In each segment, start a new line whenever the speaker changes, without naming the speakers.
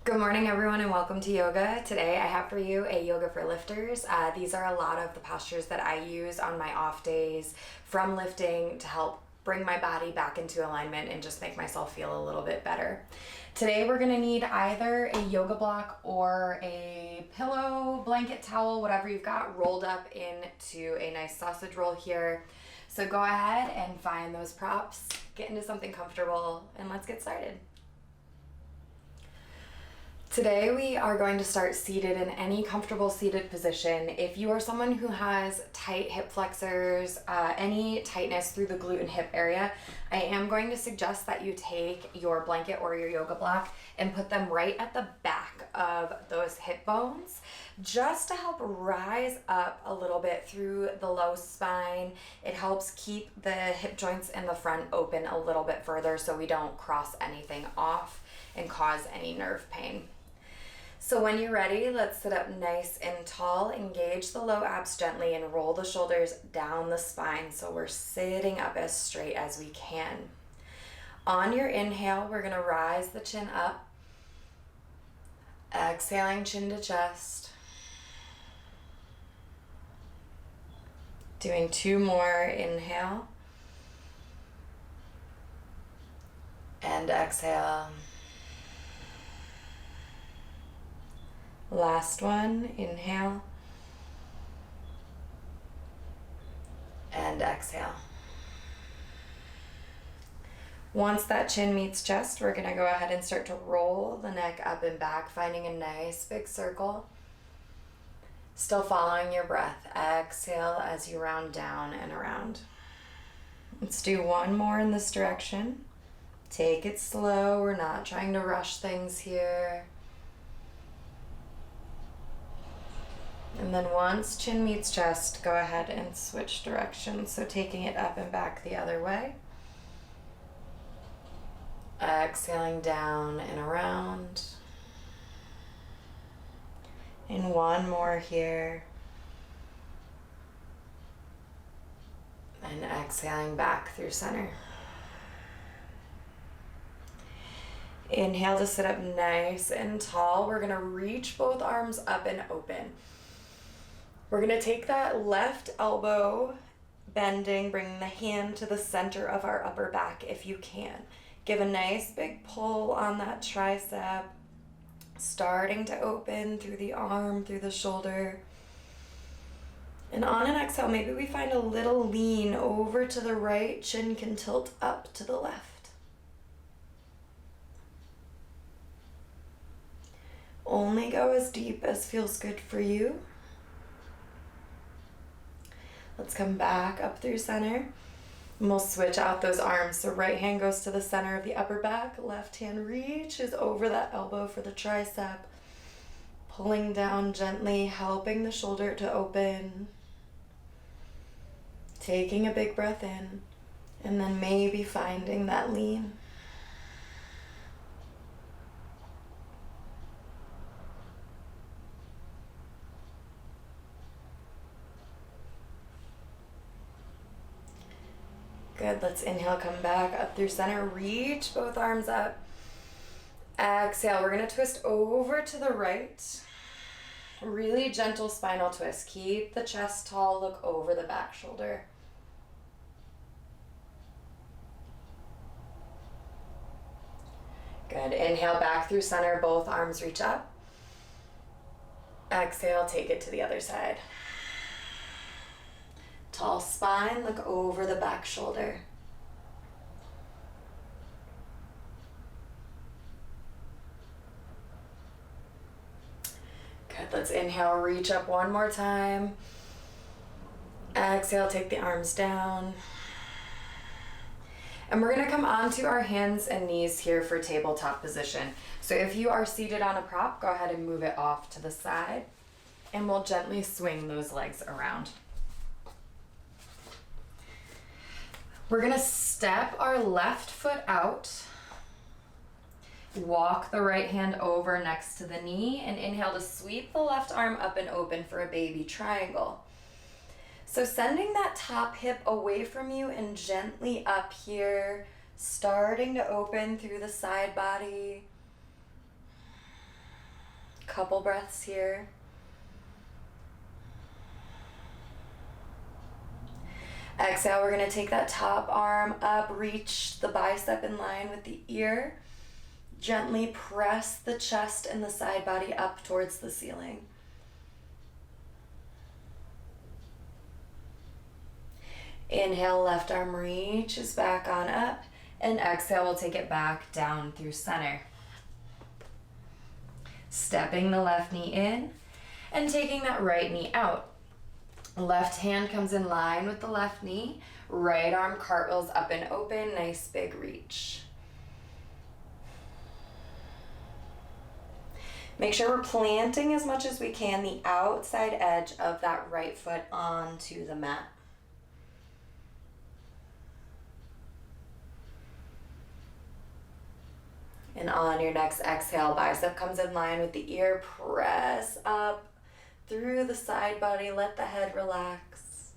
Good morning, everyone, and welcome to yoga. Today I have for you a yoga for lifters. These are a lot of the postures that I use on my off days from lifting to help bring my body back into alignment and just make myself feel a little bit better. Today we're going to need either a yoga block or a pillow, blanket, towel, whatever you've got rolled up into a nice sausage roll here. So go ahead and find those props, get into something comfortable, and let's get started. Today we are going to start seated in any comfortable seated position. If you are someone who has tight hip flexors, any tightness through the glute and hip area, I am going to suggest that you take your blanket or your yoga block and put them right at the back of those hip bones, just to help rise up a little bit through the low spine. It helps keep the hip joints in the front open a little bit further so we don't cross anything off and cause any nerve pain. So when you're ready, let's sit up nice and tall, engage the low abs gently, and roll the shoulders down the spine so we're sitting up as straight as we can. On your inhale, we're gonna rise the chin up, exhaling chin to chest. Doing two more, inhale, and exhale. Last one, inhale and exhale. Once that chin meets chest, we're going to go ahead and start to roll the neck up and back, finding a nice big circle. Still following your breath. Exhale as you round down and around. Let's do one more in this direction. Take it slow. We're not trying to rush things here. And then once chin meets chest, go ahead and switch directions. So taking it up and back the other way. Exhaling down and around. And one more here. And exhaling back through center. Inhale to sit up nice and tall. We're gonna reach both arms up and open. We're going to take that left elbow bending, bringing the hand to the center of our upper back if you can. Give a nice big pull on that tricep, starting to open through the arm, through the shoulder. And on an exhale, maybe we find a little lean over to the right, chin can tilt up to the left. Only go as deep as feels good for you. Let's come back up through center. And we'll switch out those arms. So right hand goes to the center of the upper back. Left hand reaches over that elbow for the tricep. Pulling down gently, helping the shoulder to open. Taking a big breath in. And then maybe finding that lean. Good, let's inhale, come back up through center, reach both arms up. Exhale, we're gonna twist over to the right. Really gentle spinal twist. Keep the chest tall, look over the back shoulder. Good, inhale back through center, both arms reach up. Exhale, take it to the other side. Tall spine, look over the back shoulder. Good, let's inhale, reach up one more time. Exhale, take the arms down. And we're gonna come onto our hands and knees here for tabletop position. So if you are seated on a prop, go ahead and move it off to the side. And we'll gently swing those legs around. We're gonna step our left foot out, walk the right hand over next to the knee, and inhale to sweep the left arm up and open for a baby triangle. So sending that top hip away from you and gently up here, starting to open through the side body. couple breaths here. Exhale, we're gonna take that top arm up, reach the bicep in line with the ear. Gently press the chest and the side body up towards the ceiling. Inhale, left arm reaches back on up, and exhale, we'll take it back down through center. Stepping the left knee in and taking that right knee out. Left hand comes in line with the left knee. Right arm cartwheels up and open. Nice big reach. Make sure we're planting as much as we can the outside edge of that right foot onto the mat. And on your next exhale, bicep comes in line with the ear. Press up through the side body. Let the head relax.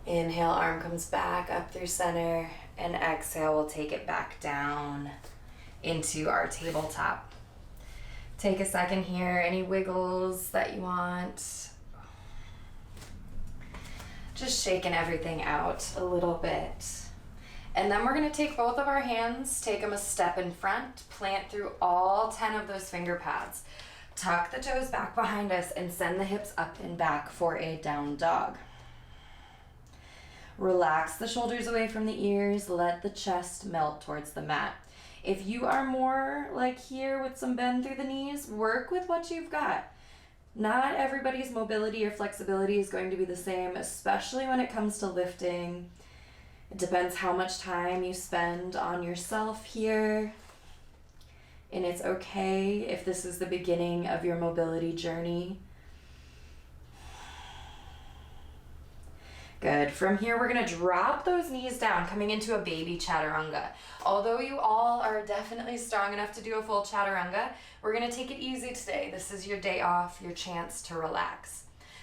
Inhale, arm comes back up through center. And exhale, we'll take it back down into our tabletop. Take a second here. Any wiggles that you want. Just shaking everything out a little bit. And then we're gonna take both of our hands, take them a step in front, plant through all 10 of those finger pads. Tuck the toes back behind us and send the hips up and back for a down dog. Relax the shoulders away from the ears, let the chest melt towards the mat. If you are more like here with some bend through the knees, work with what you've got. Not everybody's mobility or flexibility is going to be the same, especially when it comes to lifting. It depends how much time you spend on yourself here. And it's okay if this is the beginning of your mobility journey. Good. From here, we're gonna drop those knees down, coming into a baby chaturanga. Although you all are definitely strong enough to do a full chaturanga, we're gonna take it easy today. This is your day off, your chance to relax.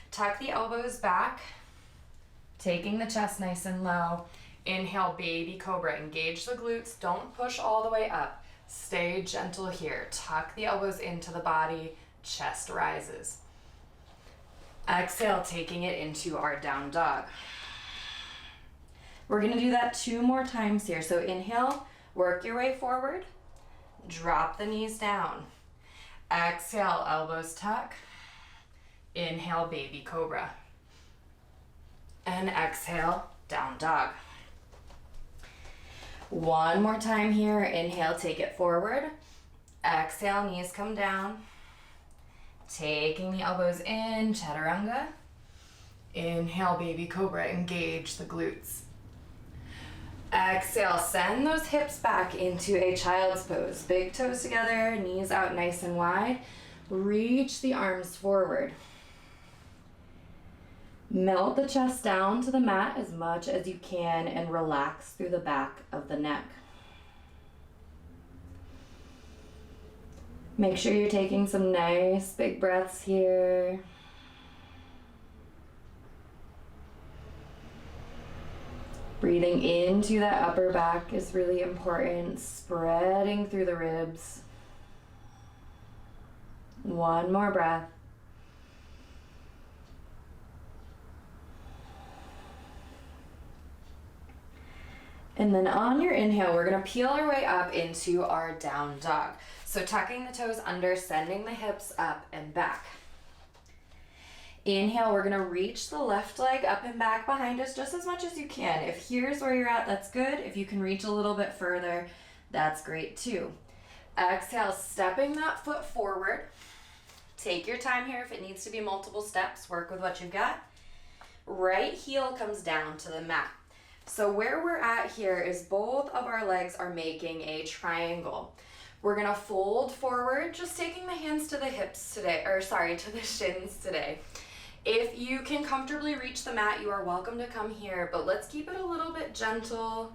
Tuck the elbows back, taking the chest nice and low. Inhale, baby cobra. Engage the glutes. Don't push all the way up. Stay gentle here. Tuck the elbows into the body. Chest rises. Exhale, taking it into our down dog. We're gonna do that 2 more times here. So inhale, work your way forward. Drop the knees down. Exhale, elbows tuck. Inhale, baby cobra. And exhale, down dog. One more time here. Inhale, take it forward. Exhale, knees come down. Taking the elbows in, chaturanga. Inhale, baby cobra, engage the glutes. Exhale, send those hips back into a child's pose. Big toes together, knees out nice and wide. Reach the arms forward. Melt the chest down to the mat as much as you can and relax through the back of the neck. Make sure you're taking some nice big breaths here. Breathing into that upper back is really important, spreading through the ribs. One more breath. And then on your inhale, we're gonna peel our way up into our down dog. So tucking the toes under, sending the hips up and back. Inhale, we're gonna reach the left leg up and back behind us just as much as you can. If here's where you're at, that's good. If you can reach a little bit further, that's great too. Exhale, stepping that foot forward. Take your time here. If it needs to be multiple steps, work with what you've got. Right heel comes down to the mat. So where we're at here is both of our legs are making a triangle. We're gonna fold forward, just taking the hands to the hips today, to the shins today. If you can comfortably reach the mat, you are welcome to come here, but let's keep it a little bit gentle.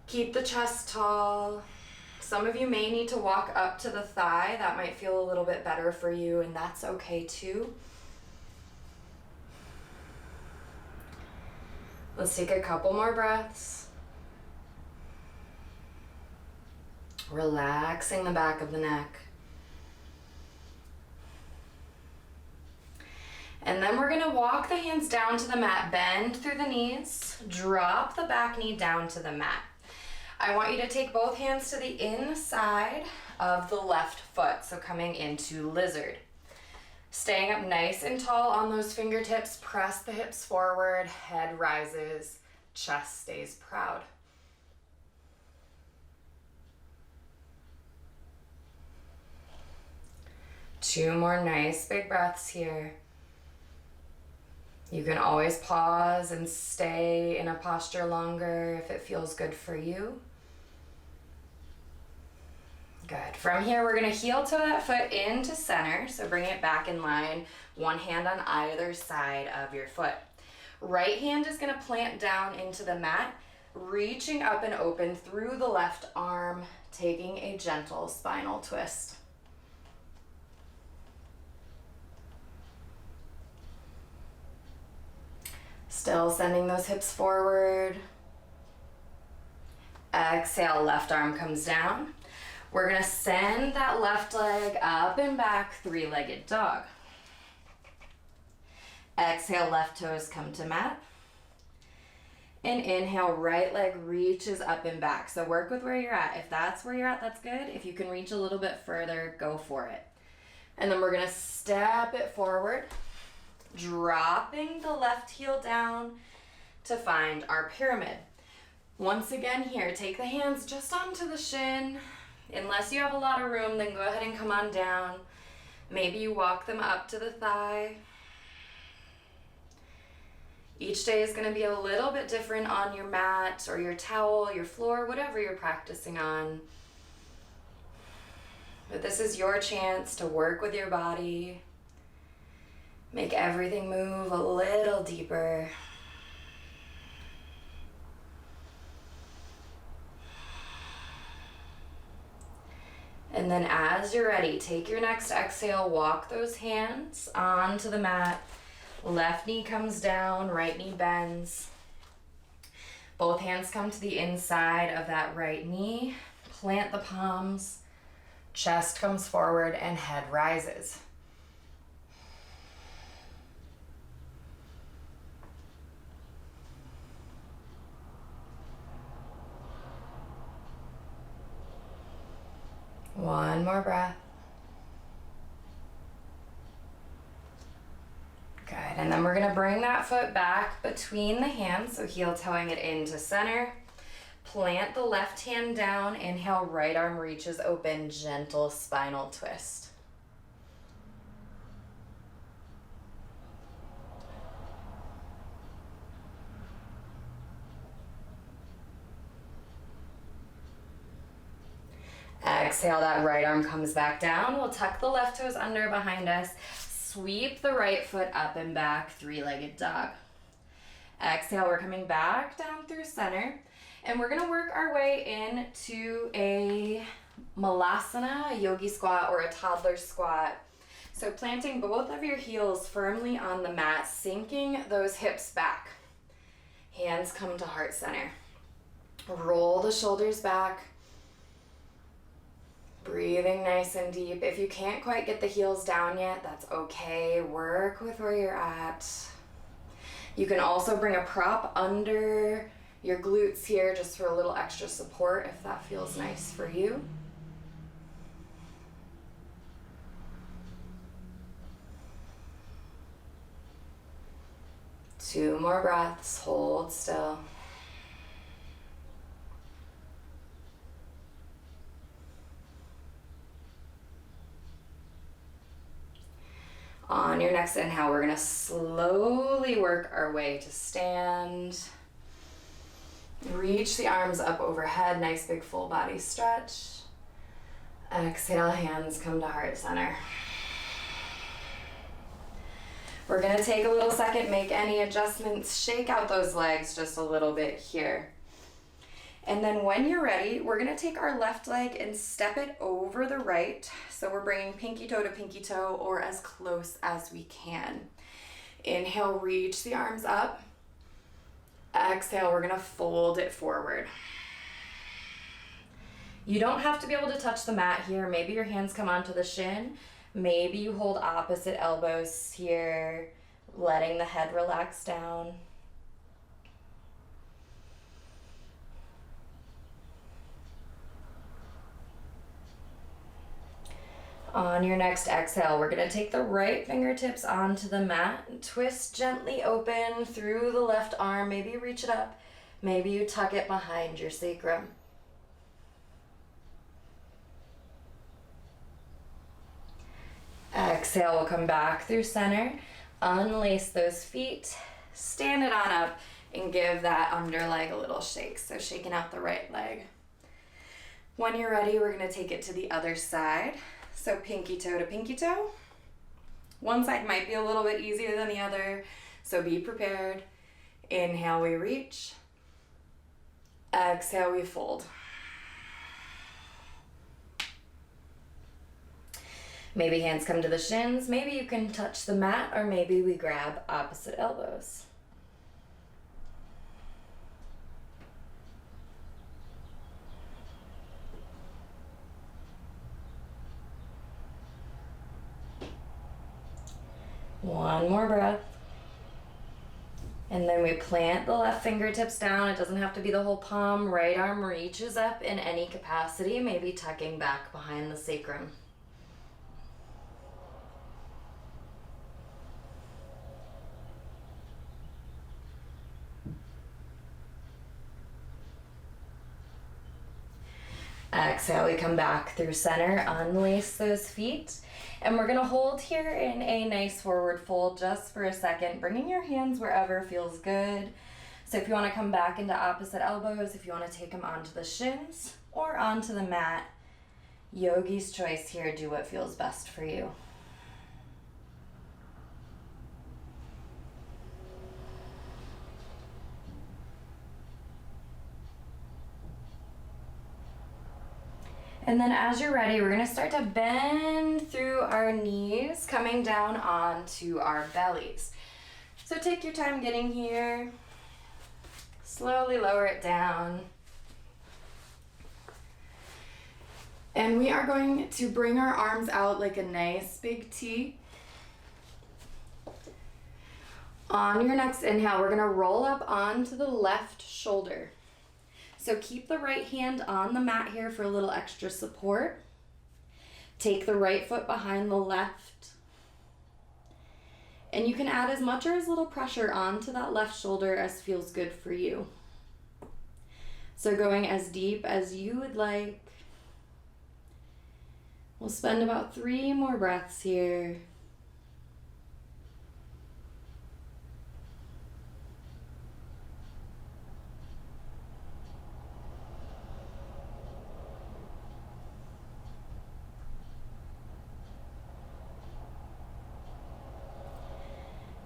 Keep the chest tall. Some of you may need to walk up to the thigh. That might feel a little bit better for you, and that's okay too. Let's take a couple more breaths. Relaxing the back of the neck. And then we're gonna walk the hands down to the mat, bend through the knees, drop the back knee down to the mat. I want you to take both hands to the inside of the left foot, so coming into lizard. Staying up nice and tall on those fingertips, press the hips forward, head rises, chest stays proud. Two more nice big breaths here. You can always pause and stay in a posture longer if it feels good for you. Good. From here, we're gonna heel toe that foot into center, so bring it back in line, one hand on either side of your foot. Right hand is gonna plant down into the mat, reaching up and open through the left arm, taking a gentle spinal twist. Still sending those hips forward. Exhale, left arm comes down. We're gonna send that left leg up and back, three-legged dog. Exhale, left toes come to mat. And inhale, right leg reaches up and back. So work with where you're at. If that's where you're at, that's good. If you can reach a little bit further, go for it. And then we're gonna step it forward, dropping the left heel down to find our pyramid. Once again here, take the hands just onto the shin. Unless you have a lot of room, then go ahead and come on down. Maybe you walk them up to the thigh. Each day is going to be a little bit different on your mat or your towel, your floor, whatever you're practicing on. But this is your chance to work with your body. Make everything move a little deeper. And then as you're ready, take your next exhale, walk those hands onto the mat. Left knee comes down, right knee bends. Both hands come to the inside of that right knee. Plant the palms, chest comes forward, and head rises. One more breath. Good, and then we're gonna bring that foot back between the hands, so heel toeing it into center. Plant the left hand down, inhale, right arm reaches open, gentle spinal twist. Exhale, that right arm comes back down. We'll tuck the left toes under behind us. Sweep the right foot up and back, three-legged dog. Exhale, we're coming back down through center. And we're gonna work our way into a malasana, a yogi squat, or a toddler squat. So planting both of your heels firmly on the mat, sinking those hips back. Hands come to heart center. Roll the shoulders back. Breathing nice and deep. If you can't quite get the heels down yet, that's okay. Work with where you're at. You can also bring a prop under your glutes here just for a little extra support if that feels nice for you. Two more breaths. Hold still. On your next inhale, we're gonna slowly work our way to stand. Reach the arms up overhead, nice big full body stretch. Exhale, hands come to heart center. We're gonna take a little second, make any adjustments, shake out those legs just a little bit here. And then when you're ready, we're gonna take our left leg and step it over the right. So we're bringing pinky toe to pinky toe or as close as we can. Inhale, reach the arms up. exhale, we're gonna fold it forward. You don't have to be able to touch the mat here. Maybe your hands come onto the shin. Maybe you hold opposite elbows here, letting the head relax down. On your next exhale, we're gonna take the right fingertips onto the mat and twist gently open through the left arm. Maybe reach it up. Maybe you tuck it behind your sacrum. Exhale, we'll come back through center. Unlace those feet, stand it on up, and give that under leg a little shake. So shaking out the right leg. When you're ready, we're gonna take it to the other side. So pinky toe to pinky toe. One side might be a little bit easier than the other, so be prepared. Inhale, we reach. Exhale, we fold. Maybe hands come to the shins, maybe you can touch the mat, or maybe we grab opposite elbows. One more breath. And then we plant the left fingertips down. It doesn't have to be the whole palm. Right arm reaches up in any capacity, maybe tucking back behind the sacrum. Exhale, we come back through center, unlace those feet, and we're gonna hold here in a nice forward fold just for a second, bringing your hands wherever feels good. So if you wanna come back into opposite elbows, if you wanna take them onto the shins or onto the mat, yogi's choice here, do what feels best for you. And then as you're ready, we're gonna start to bend through our knees, coming down onto our bellies. So take your time getting here. Slowly lower it down. And we are going to bring our arms out like a nice big T. On your next inhale, we're gonna roll up onto the left shoulder. So keep the right hand on the mat here for a little extra support. Take the right foot behind the left. And you can add as much or as little pressure onto that left shoulder as feels good for you. So going as deep as you would like. We'll spend about 3 more breaths here.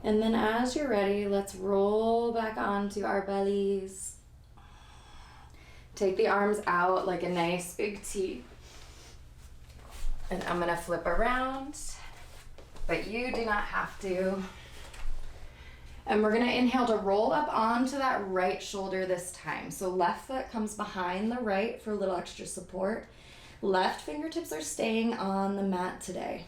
And then as you're ready, let's roll back onto our bellies. Take the arms out like a nice big T. And I'm gonna flip around, but you do not have to. And we're gonna inhale to roll up onto that right shoulder this time. So left foot comes behind the right for a little extra support. Left fingertips are staying on the mat today.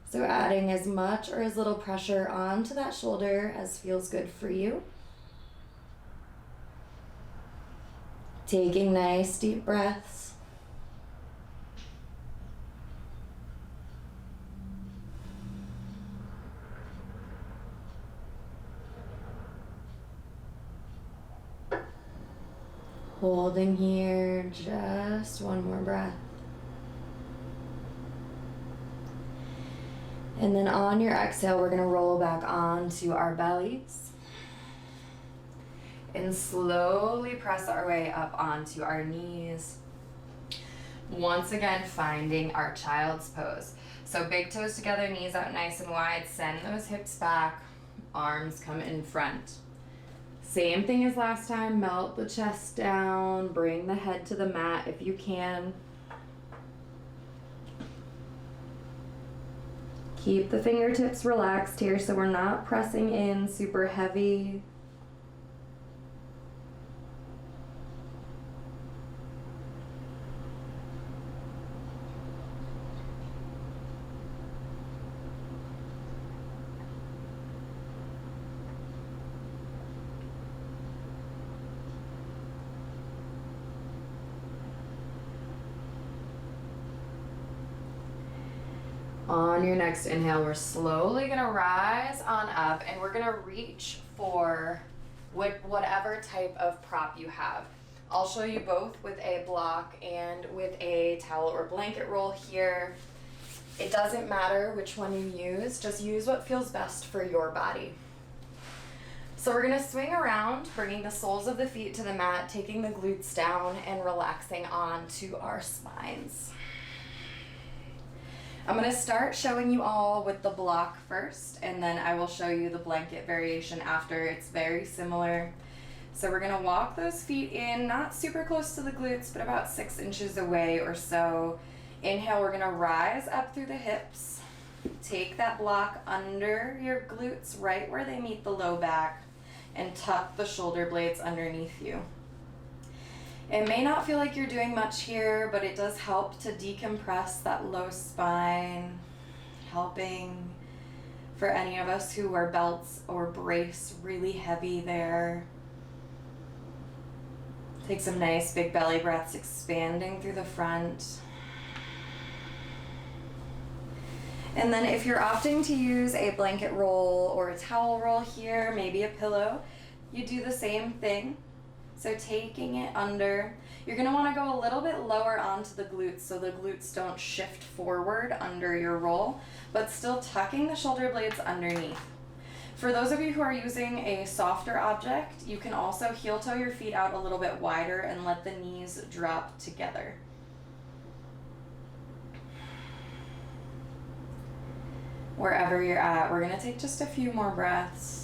So adding as much or as little pressure onto that shoulder as feels good for you. Taking nice deep breaths. Holding here, just one more breath. And then on your exhale, we're gonna roll back onto our bellies and slowly press our way up onto our knees. Once again, finding our child's pose. So big toes together, knees out nice and wide, send those hips back, arms come in front. Same thing as last time, melt the chest down, bring the head to the mat if you can. Keep the fingertips relaxed here so we're not pressing in super heavy. On your next inhale, we're slowly gonna rise on up and we're gonna reach for whatever type of prop you have. I'll show you both with a block and with a towel or blanket roll here. It doesn't matter which one you use, just use what feels best for your body. So we're gonna swing around, bringing the soles of the feet to the mat, taking the glutes down and relaxing onto our spines. I'm gonna start showing you all with the block first, and then I will show you the blanket variation after. It's very similar. So we're gonna walk those feet in, not super close to the glutes, but about 6 inches away or so. Inhale, we're gonna rise up through the hips. Take that block under your glutes, right where they meet the low back, and tuck the shoulder blades underneath you. It may not feel like you're doing much here, but it does help to decompress that low spine, helping for any of us who wear belts or brace really heavy there. Take some nice big belly breaths, expanding through the front. And then if you're opting to use a blanket roll or a towel roll here, maybe a pillow, you do the same thing. So taking it under, you're gonna wanna go a little bit lower onto the glutes so the glutes don't shift forward under your roll, but still tucking the shoulder blades underneath. For those of you who are using a softer object, you can also heel toe your feet out a little bit wider and let the knees drop together. Wherever you're at, we're gonna take just a few more breaths.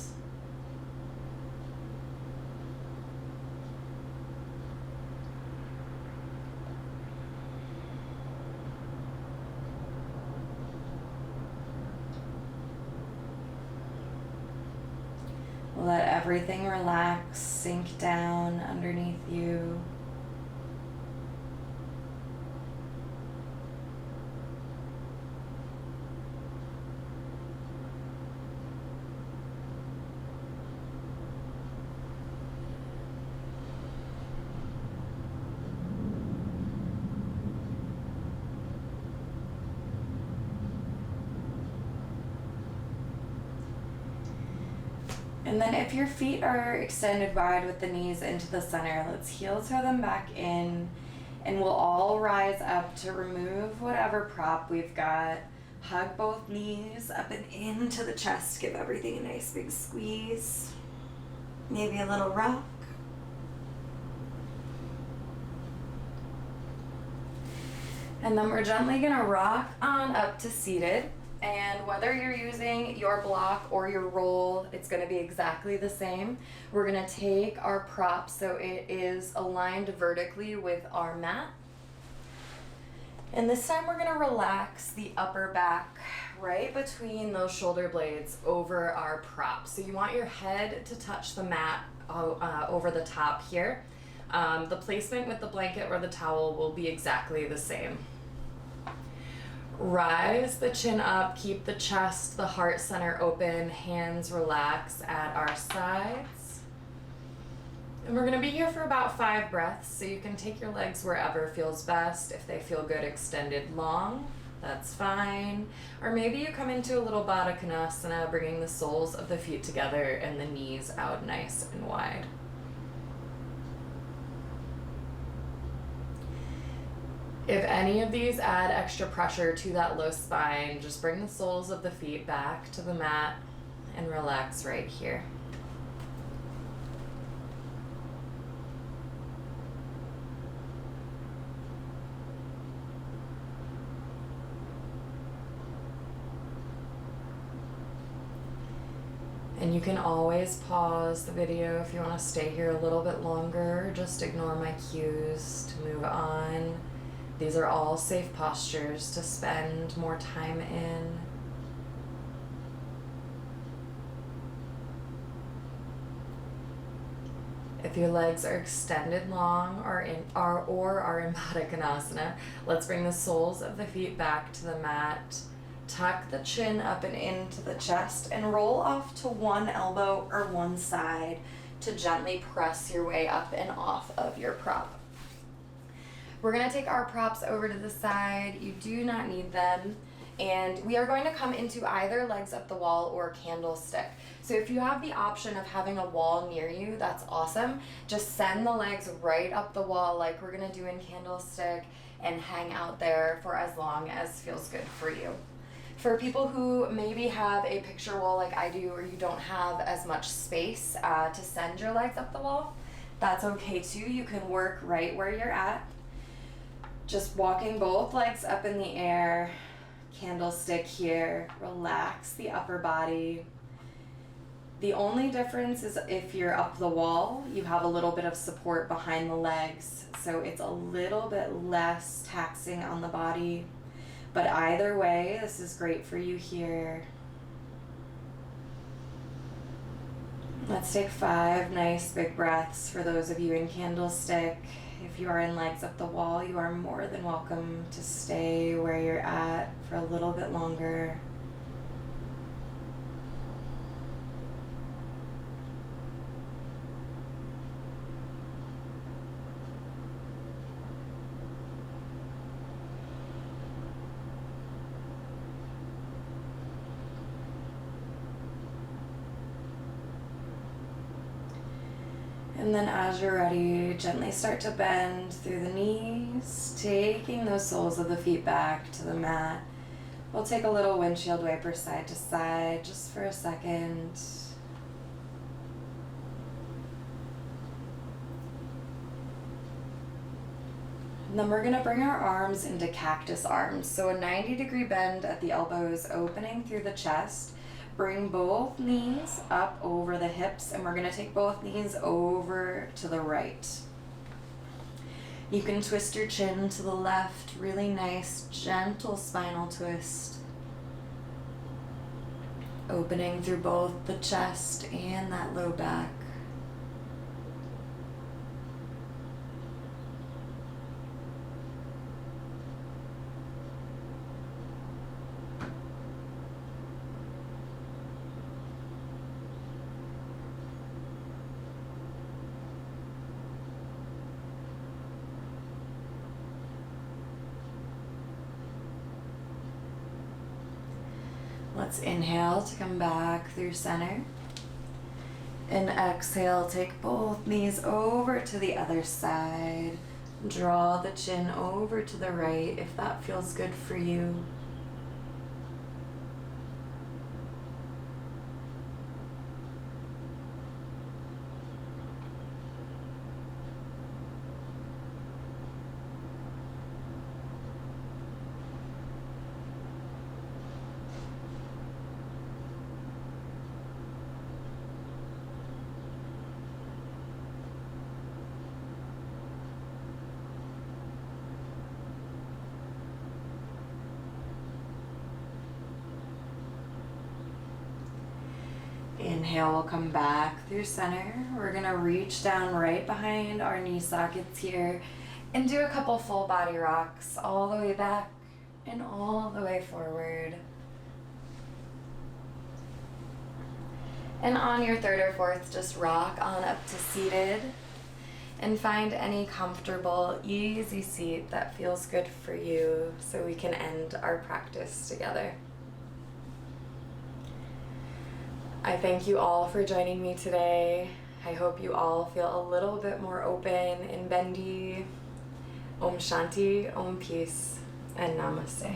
Let everything relax, sink down underneath you. And then if your feet are extended wide with the knees into the center, let's heel toe them back in, and we'll all rise up to remove whatever prop we've got. Hug both knees up and into the chest. Give everything a nice big squeeze. Maybe a little rock. And then we're gently gonna rock on up to seated. And whether you're using your block or your roll, it's gonna be exactly the same. We're gonna take our prop so it is aligned vertically with our mat. And this time we're gonna relax the upper back right between those shoulder blades over our prop. So you want your head to touch the mat over the top here. The placement with the blanket or the towel will be exactly the same. Rise the chin up, keep the chest, the heart center open, hands relax at our sides. And we're gonna be here for about 5 breaths, so you can take your legs wherever feels best. If they feel good extended long, that's fine. Or maybe you come into a little Baddha Konasana, bringing the soles of the feet together and the knees out nice and wide. If any of these add extra pressure to that low spine, just bring the soles of the feet back to the mat and relax right here. And you can always pause the video if you want to stay here a little bit longer. Just ignore my cues to move on. These are all safe postures to spend more time in. If your legs are extended long or are in Baddha Konasana, let's bring the soles of the feet back to the mat. Tuck the chin up and into the chest and roll off to one elbow or one side to gently press your way up and off of your prop. We're gonna take our props over to the side. You do not need them. And we are going to come into either legs up the wall or candlestick. So if you have the option of having a wall near you, that's awesome. Just send the legs right up the wall like we're gonna do in candlestick and hang out there for as long as feels good for you. For people who maybe have a picture wall like I do, or you don't have as much space to send your legs up the wall, that's okay too. You can work right where you're at. Just walking both legs up in the air, candlestick here, relax the upper body. The only difference is if you're up the wall, you have a little bit of support behind the legs, so it's a little bit less taxing on the body. But either way, this is great for you here. Let's take 5 nice big breaths for those of you in candlestick. If you are in legs up the wall, you are more than welcome to stay where you're at for a little bit longer. And then as you're ready, gently start to bend through the knees, taking those soles of the feet back to the mat. We'll take a little windshield wiper side to side just for a second. And then we're gonna bring our arms into cactus arms. So a 90-degree bend at the elbows, opening through the chest. Bring both knees up over the hips, and we're gonna take both knees over to the right. You can twist your chin to the left, really nice, gentle spinal twist. Opening through both the chest and that low back. Let's inhale to come back through center. And exhale, take both knees over to the other side. Draw the chin over to the right if that feels good for you. Inhale, we'll come back through center. We're gonna reach down right behind our knee sockets here and do a couple full body rocks all the way back and all the way forward. And on your third or fourth, just rock on up to seated and find any comfortable, easy seat that feels good for you so we can end our practice together. I thank you all for joining me today. I hope you all feel a little bit more open and bendy. Om Shanti, Om Peace, and Namaste.